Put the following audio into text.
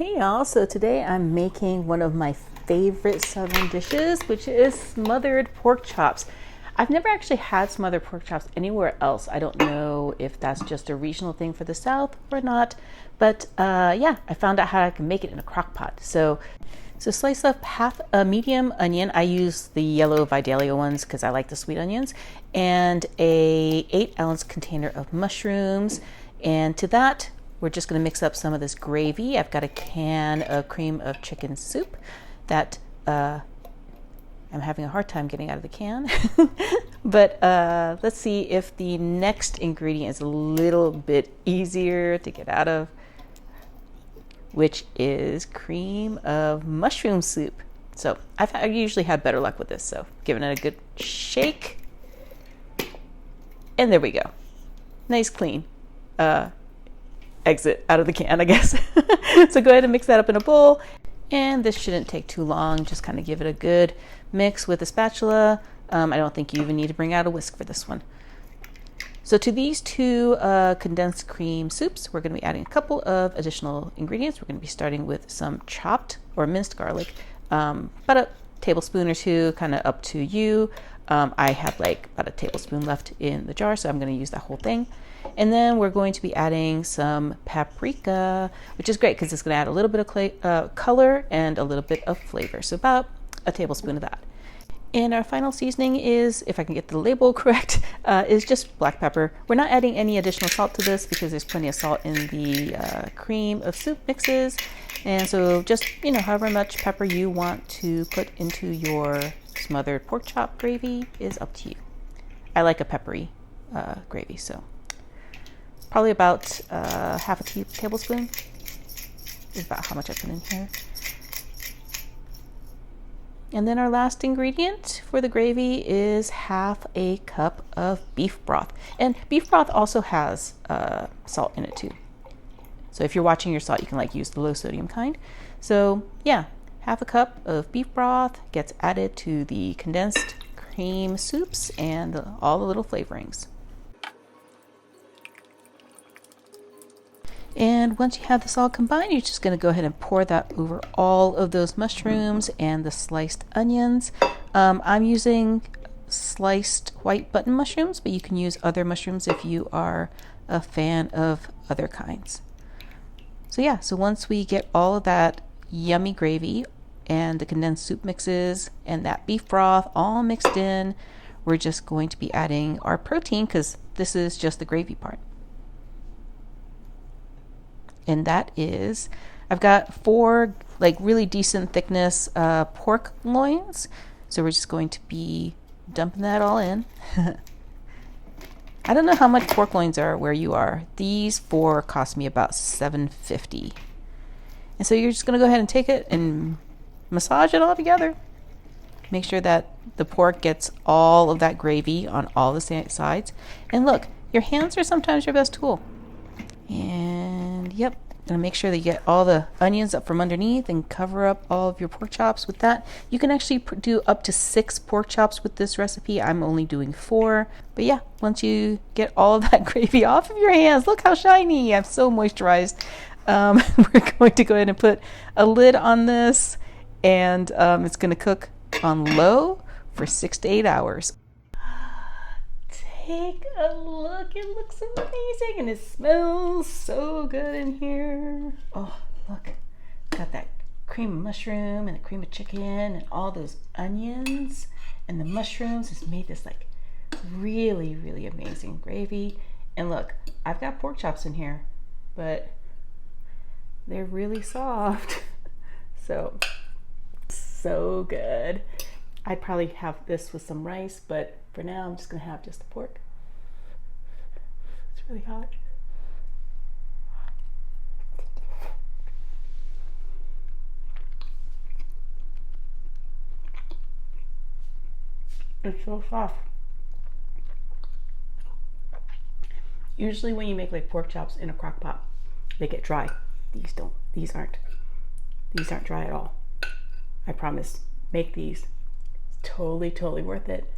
Hey y'all, so today I'm making one of my favorite southern dishes, which is smothered pork chops. I've never actually had smothered pork chops anywhere else. I don't know if that's just a regional thing for the South or not, but yeah, I found out how I can make it in a crock pot. So slice up half a medium onion. I use the yellow Vidalia ones because I like the sweet onions, and a 8-ounce container of mushrooms. And to that, we're just going to mix up some of this gravy. I've got a can of cream of chicken soup that I'm having a hard time getting out of the can. But let's see if the next ingredient is a little bit easier to get out of, which is cream of mushroom soup. So I usually have better luck with this, so giving it a good shake. And there we go. Nice clean exit out of the can, I guess. So go ahead and mix that up in a bowl. And this shouldn't take too long. Just kind of give it a good mix with a spatula. I don't think you even need to bring out a whisk for this one. So to these two condensed cream soups, we're going to be adding a couple of additional ingredients. We're going to be starting with some chopped or minced garlic, about a tablespoon or two, kind of up to you. I have like about a tablespoon left in the jar, so I'm going to use that whole thing. And then we're going to be adding some paprika, which is great because it's going to add a little bit of color and a little bit of flavor. So about a tablespoon of that. And our final seasoning is, if I can get the label correct, is just black pepper. We're not adding any additional salt to this because there's plenty of salt in the cream of soup mixes. And so just, however much pepper you want to put into your smothered pork chop gravy is up to you. I like a peppery gravy, so probably about half a tablespoon is about how much I put in here. And then our last ingredient for the gravy is half a cup of beef broth. And beef broth also has salt in it too. So if you're watching your salt, you can use the low sodium kind. So yeah, half a cup of beef broth gets added to the condensed cream soups and all the little flavorings. And once you have this all combined, you're just going to go ahead and pour that over all of those mushrooms and the sliced onions. I'm using sliced white button mushrooms, but you can use other mushrooms if you are a fan of other kinds. So yeah, so once we get all of that yummy gravy and the condensed soup mixes and that beef broth all mixed in, we're just going to be adding our protein because this is just the gravy part. And that is, I've got 4 really decent thickness pork loins. So we're just going to be dumping that all in. I don't know how much pork loins are where you are. These 4 cost me about $7.50. And so you're just going to go ahead and take it and massage it all together. Make sure that the pork gets all of that gravy on all the sides. And look, your hands are sometimes your best tool. And yep, gonna make sure that you get all the onions up from underneath and cover up all of your pork chops with that. You can actually do up to 6 pork chops with this recipe. I'm only doing 4. But yeah, once you get all of that gravy off of your hands, look how shiny. I'm so moisturized. We're going to go ahead and put a lid on this, and it's gonna cook on low for 6 to 8 hours. Take a look, it looks amazing and it smells so good in here. Oh, look, got that cream of mushroom and the cream of chicken and all those onions, and the mushrooms has made this really, really amazing gravy. And look, I've got pork chops in here, but they're really soft. So good. I'd probably have this with some rice, but for now I'm just gonna have just the pork. It's really hot. It's so soft. Usually when you make pork chops in a crock pot, they get dry. These don't. These aren't dry at all. I promise. Make these. It's totally worth it.